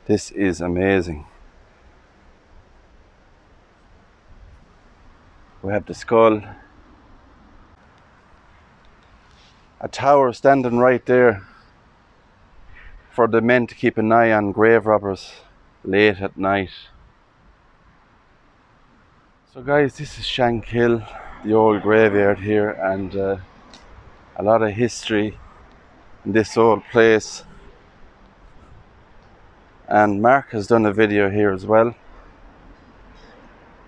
This is amazing. We have the skull. A tower standing right there for the men to keep an eye on grave robbers late at night. So guys, this is Shankill, the old graveyard here, and a lot of history in this old place. And Mark has done a video here as well,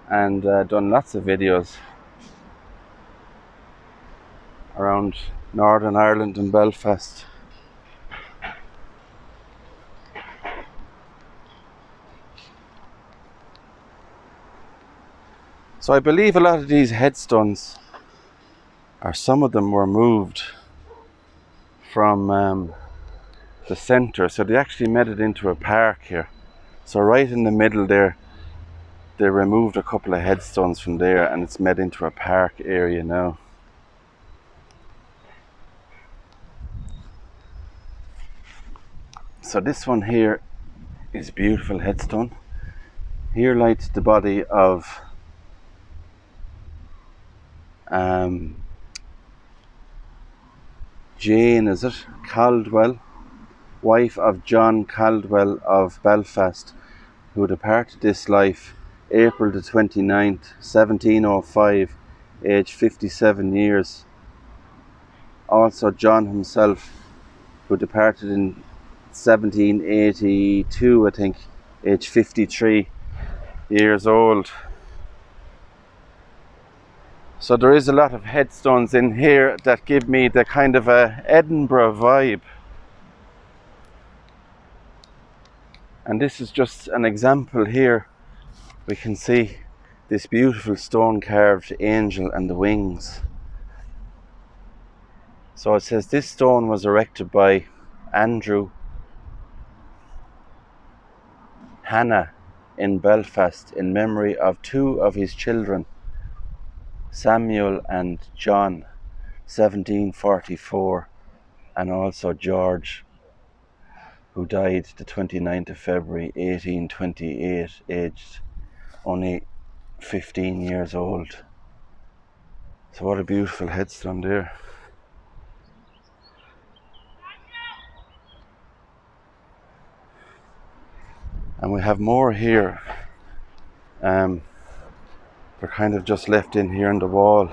and done lots of videos around Northern Ireland and Belfast. So I believe a lot of these headstones, or some of them, were moved from the centre, so they actually made it into a park here. So right in the middle there, they removed a couple of headstones from there, and it's made into a park area now. So this one here is a beautiful headstone. Here lies the body of Jane, is it? Caldwell, wife of John Caldwell of Belfast, who departed this life April the 29th, 1705, aged 57 years. Also John himself, who departed in 1782, I think, aged 53 years old. So there is a lot of headstones in here that give me the kind of a Edinburgh vibe. And this is just an example here. We can see this beautiful stone carved angel and the wings. So it says this stone was erected by Andrew Hannah in Belfast in memory of two of his children, Samuel and John, 1744, and also George, who died the 29th of February 1828, aged only 15 years old. So what a beautiful headstone there. And we have more here. They're kind of just left in here on the wall.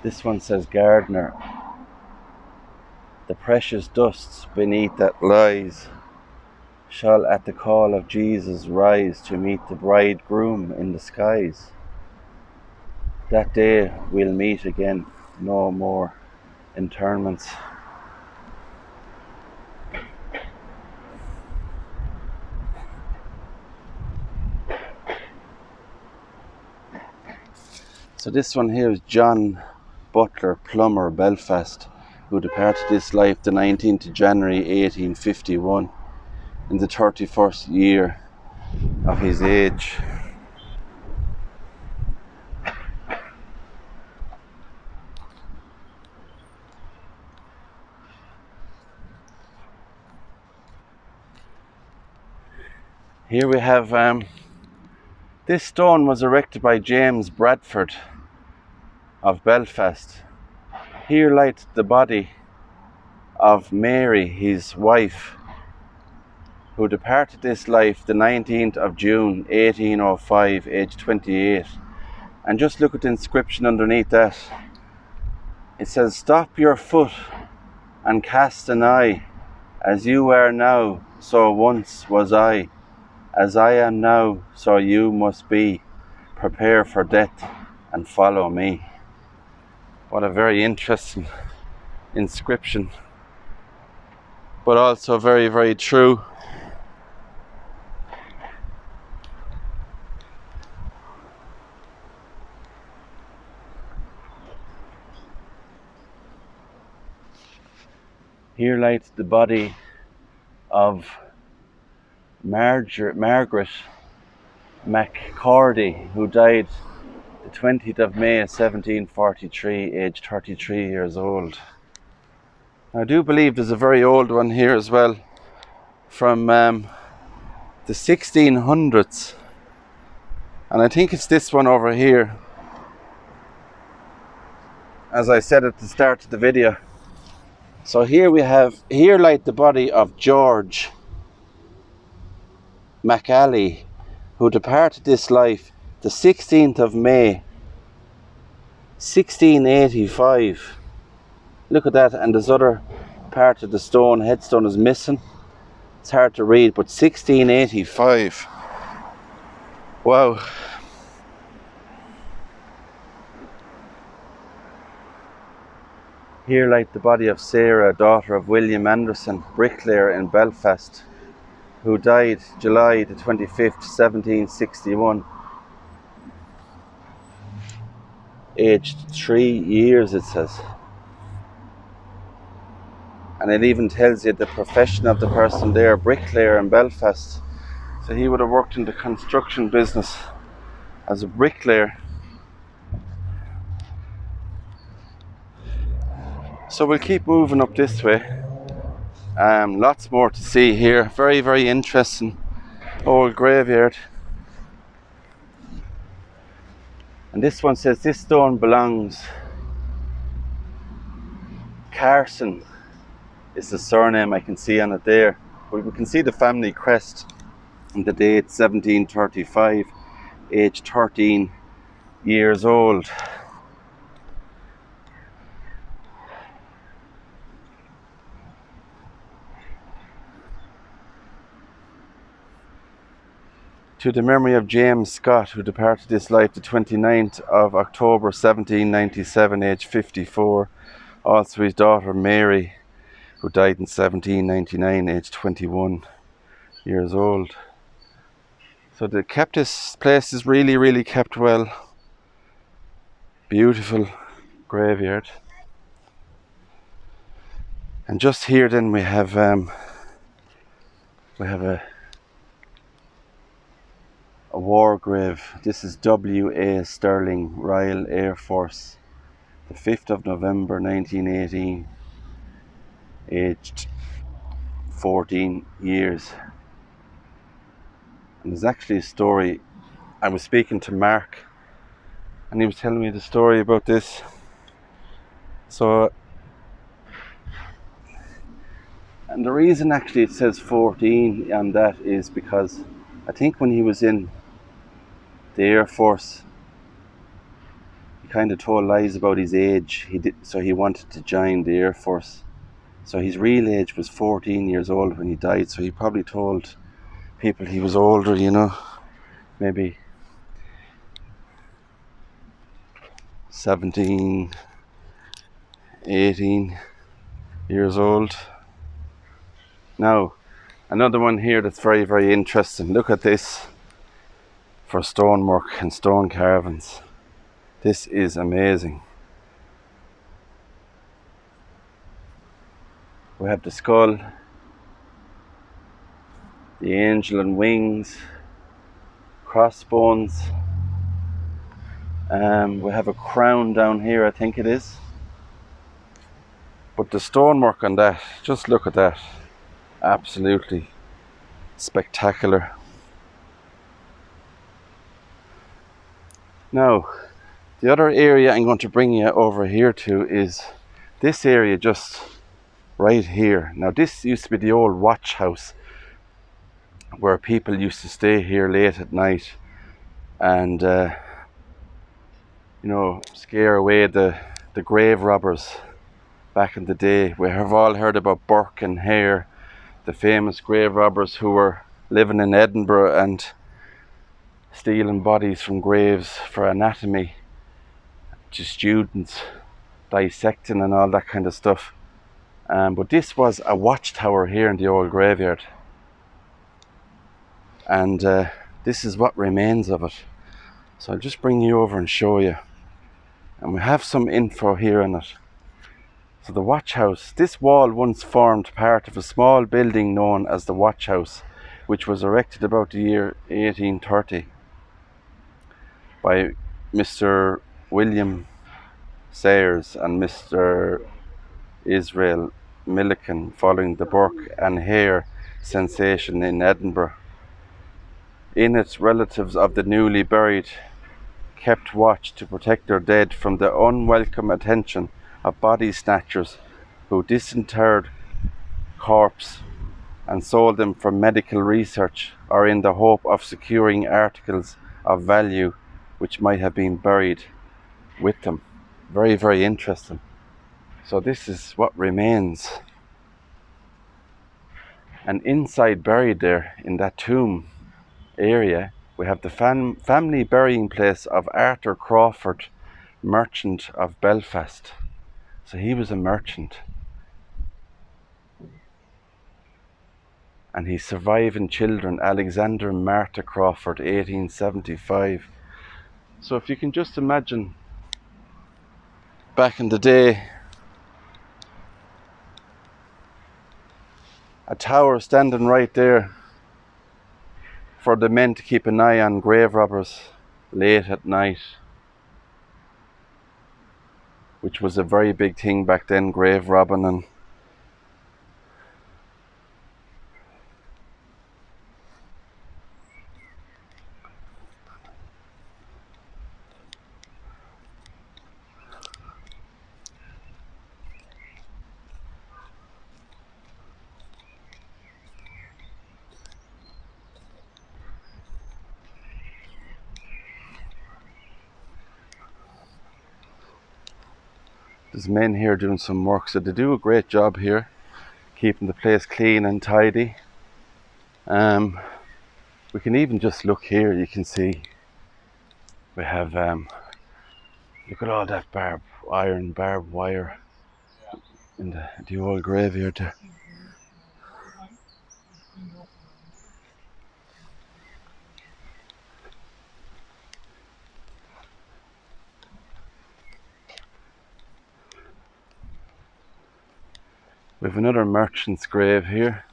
This one says gardener. The precious dusts beneath that lies shall at the call of Jesus rise to meet the bridegroom in the skies. That day we'll meet again, no more interments. So this one here is John Butler Plummer, Belfast, who departed this life the 19th of January 1851 in the 31st year of his age. Here we have this stone was erected by James Bradford of Belfast. Here lies the body of Mary, his wife, who departed this life the 19th of June 1805, aged 28. And just look at the inscription underneath that. It says, "Stop your foot and cast an eye. As you are now, so once was I. As I am now, so you must be. Prepare for death and follow me." What a very interesting inscription, but also very, very true. Here lies the body of Margaret McCordy, who died the 20th of May 1743, aged 33 years old. I do believe there's a very old one here as well, from the 1600s, and I think it's this one over here, as I said at the start of the video. So here we have, here lies the body of George McAley, who departed this life the 16th of May 1685. Look at that, and this other part of the stone, headstone, is missing. It's hard to read, but 1685. Wow. Here lies the body of Sarah, daughter of William Anderson, bricklayer in Belfast, who died July the 25th, 1761. Aged 3 years, it says. And it even tells you the profession of the person there, bricklayer in Belfast. So he would have worked in the construction business as a bricklayer. So we'll keep moving up this way. Lots more to see here. Very, very interesting old graveyard. And this one says this stone belongs. Carson is the surname I can see on it there. But we can see the family crest and the date 1735, age 13 years old. To the memory of James Scott, who departed this life the 29th of October 1797, age 54. Also his daughter Mary, who died in 1799, age 21 years old. So they kept this place is really, really kept well. Beautiful graveyard. And just here then we have a war grave. This is W.A. Sterling, Royal Air Force, the 5th of November 1918, aged 14 years. And there's actually a story. I was speaking to Mark and he was telling me the story about this. So, and the reason actually it says 14 on that is because I think when he was in the Air Force, he kind of told lies about his age. So he wanted to join the Air Force. So his real age was 14 years old when he died. So he probably told people he was older, you know, maybe 17, 18 years old. Now, another one here that's very, very interesting. Look at this for stonework and stone carvings. This is amazing. We have the skull, the angel and wings, crossbones. We have a crown down here, I think it is. But the stonework on that, just look at that. Absolutely spectacular. Now, the other area I'm going to bring you over here to is this area just right here. Now, this used to be the old watch house where people used to stay here late at night and you know, scare away the grave robbers back in the day. We have all heard about Burke and Hare, the famous grave robbers who were living in Edinburgh and stealing bodies from graves for anatomy to students, dissecting and all that kind of stuff. But this was a watchtower here in the old graveyard, and this is what remains of it. So I'll just bring you over and show you, and we have some info here on it. So the watch house, this wall once formed part of a small building known as the watch house, which was erected about the year 1830 by Mr. William Sayers and Mr. Israel Milliken following the Burke and Hare sensation in Edinburgh. In it, relatives of the newly buried kept watch to protect their dead from the unwelcome attention of body snatchers who disinterred corpses and sold them for medical research or in the hope of securing articles of value which might have been buried with them. Very, very interesting. So this is what remains. And inside, buried there in that tomb area, we have the family burying place of Arthur Crawford, merchant of Belfast. So he was a merchant. And his surviving children, Alexander and Martha Crawford, 1875. So if you can just imagine, back in the day, a tower standing right there for the men to keep an eye on grave robbers late at night, which was a very big thing back then, grave robbing. And there's men here doing some work, so they do a great job here, keeping the place clean and tidy. We can even just look here, you can see we have, look at all that barbed wire in the old graveyard there. We have another merchant's grave here,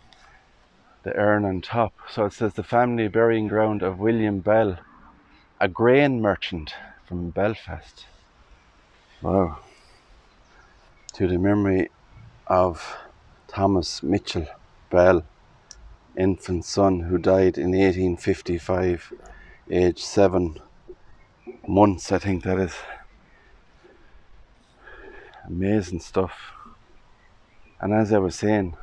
the urn on top. So it says the family burying ground of William Bell, a grain merchant from Belfast. Wow. To the memory of Thomas Mitchell Bell, infant son who died in 1855, aged 7 months, I think that is. Amazing stuff. And as I was saying,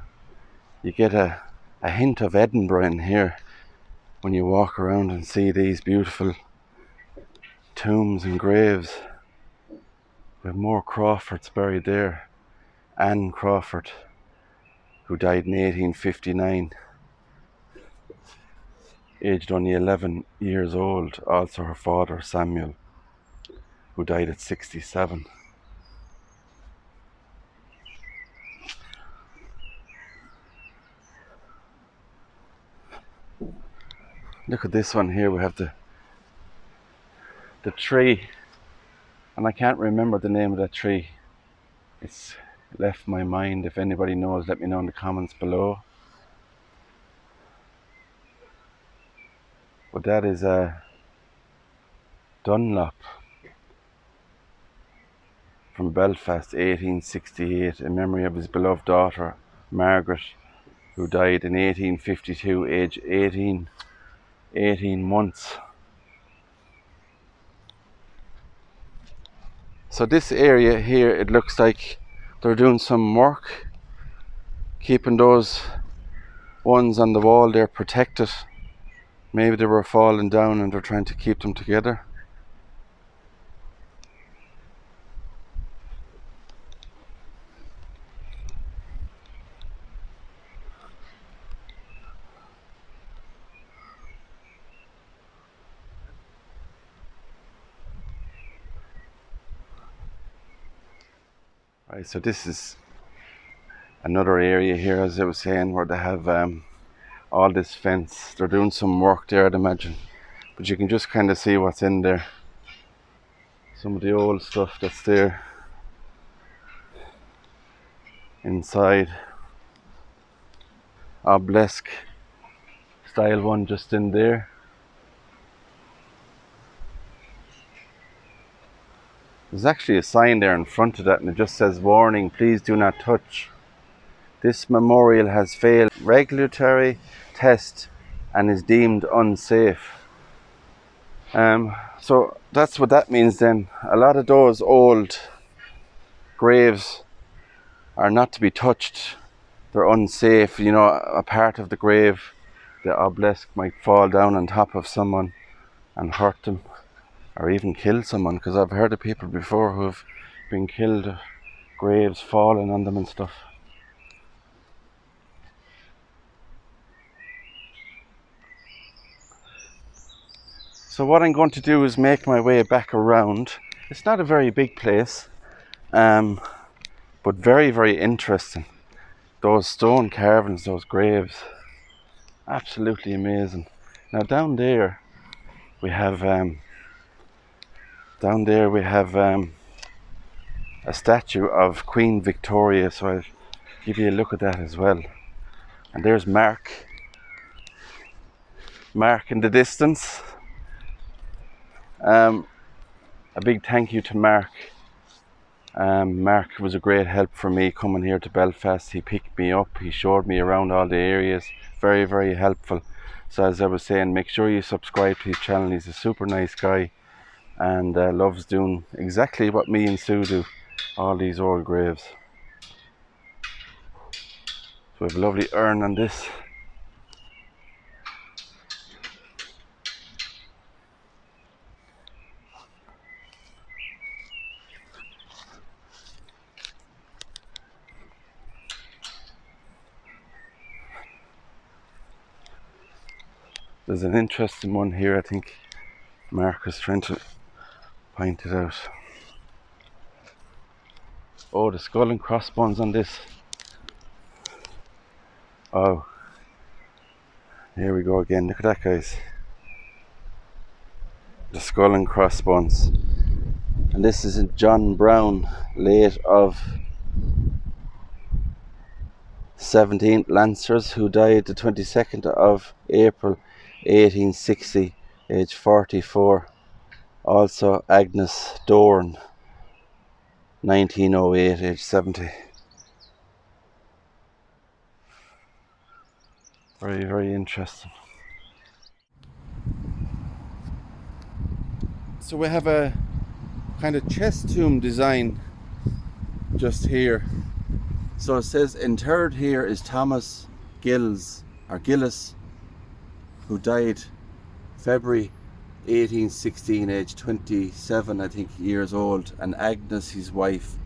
you get a hint of Edinburgh in here when you walk around and see these beautiful tombs and graves. We have more Crawfords buried there. Anne Crawford, who died in 1859, aged only 11 years old. Also her father, Samuel, who died at 67. Look at this one here. We have the tree, and I can't remember the name of that tree. It's left my mind. If anybody knows, let me know in the comments below. But that is a Dunlop from Belfast, 1868, in memory of his beloved daughter, Margaret, who died in 1852, aged 18 months. So this area here, it looks like they're doing some work, keeping those ones on the wall there protected. Maybe they were falling down and they're trying to keep them together. Right, so this is another area here, as I was saying, where they have all this fence. They're doing some work there, I'd imagine, but you can just kind of see what's in there. Some of the old stuff that's there inside. Obelisk style one just in there. There's actually a sign there in front of that, and it just says, "Warning, please do not touch. This memorial has failed regulatory test and is deemed unsafe. So that's what that means then. A lot of those old graves are not to be touched. They're unsafe. You know, a part of the grave, the obelisk might fall down on top of someone and hurt them, or even kill someone, because I've heard of people before who have been killed, graves falling on them and stuff. So what I'm going to do is make my way back around. It's not a very big place, but very, very interesting. Those stone carvings, those graves, absolutely amazing. Now down there we have a statue of Queen Victoria, so I'll give you a look at that as well. And there's Mark in the distance. A big thank you to Mark. Mark was a great help for me coming here to Belfast. He picked me up, he showed me around all the areas. Very, very helpful. So as I was saying, make sure you subscribe to his channel. He's a super nice guy and loves doing exactly what me and Sue do, all these old graves. So we have a lovely urn on this. There's an interesting one here, I think Mark was trying to point it out. Oh, the skull and crossbones on this. Oh, here we go again. Look at that, guys. The skull and crossbones. And this is John Brown, late of 17th Lancers, who died the 22nd of April 1860, age 44. Also Agnes Dorn, 1908, age 70. Very, very interesting. So we have a kind of chest tomb design just here. So it says interred here is Thomas Gillis, who died February 1816, age 27, I think, years old, and Agnes, his wife,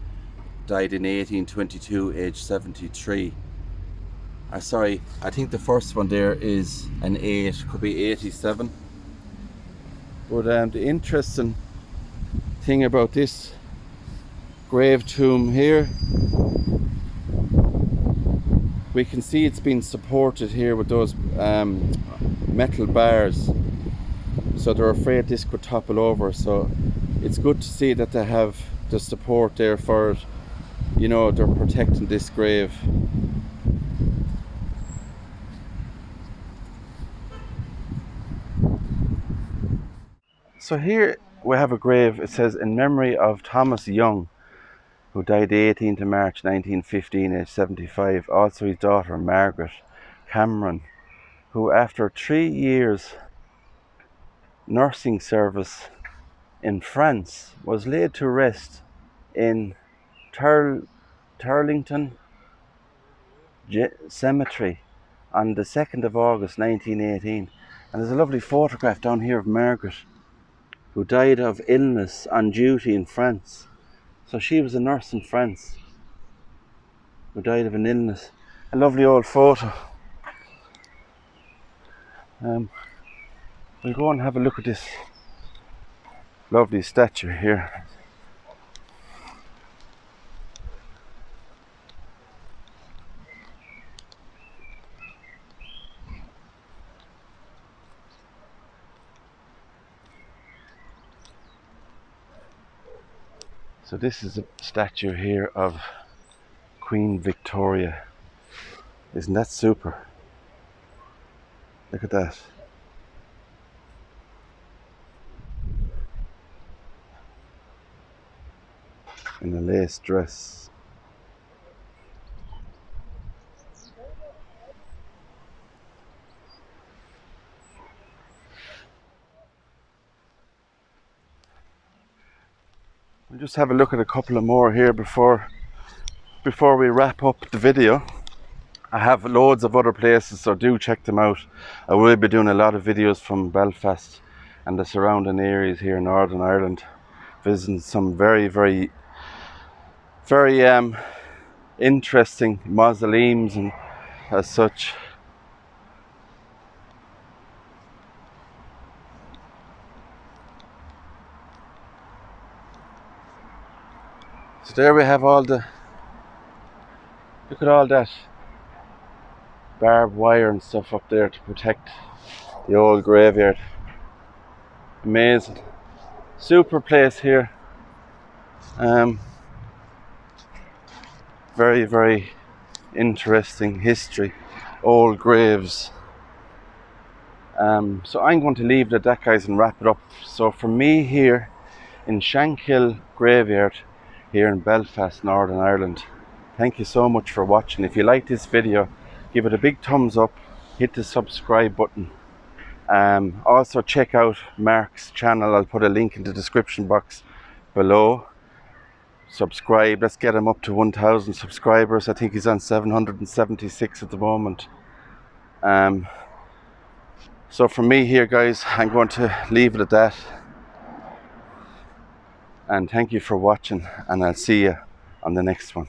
died in 1822, age 73. Sorry, I think the first one there is an 8, could be 87. But the interesting thing about this grave tomb here, we can see it's been supported here with those metal bars, so they're afraid this could topple over. So it's good to see that they have the support there for it. You know, they're protecting this grave. So here we have a grave. It says in memory of Thomas Young, who died the 18th of March 1915, aged 75. Also his daughter Margaret Cameron, who after 3 years nursing service in France was laid to rest in Turlington Cemetery on the 2nd of August 1918. And there's a lovely photograph down here of Margaret, who died of illness on duty in France. So she was a nurse in France who died of an illness. A lovely old photo. We'll go and have a look at this lovely statue here. So this is a statue here of Queen Victoria. Isn't that super? Look at that. In a lace dress. just have a look at a couple of more here before we wrap up the video. I have loads of other places, so do check them out. I will be doing a lot of videos from Belfast and the surrounding areas here in Northern Ireland, visiting some very interesting mausoleums and as such. So there we have all the, look at all that barbed wire and stuff up there to protect the old graveyard. Amazing. Super place here. Very interesting history. Old graves. So I'm going to leave it at that, guys, and wrap it up. So for me here in Shankill graveyard here in Belfast, Northern Ireland, thank you so much for watching. If you like this video, give it a big thumbs up, hit the subscribe button. Also check out Mark's channel. I'll put a link in the description box below. Subscribe, let's get him up to 1,000 subscribers. I think he's on 776 at the moment. So from me here, guys, I'm going to leave it at that. And thank you for watching, and I'll see you on the next one.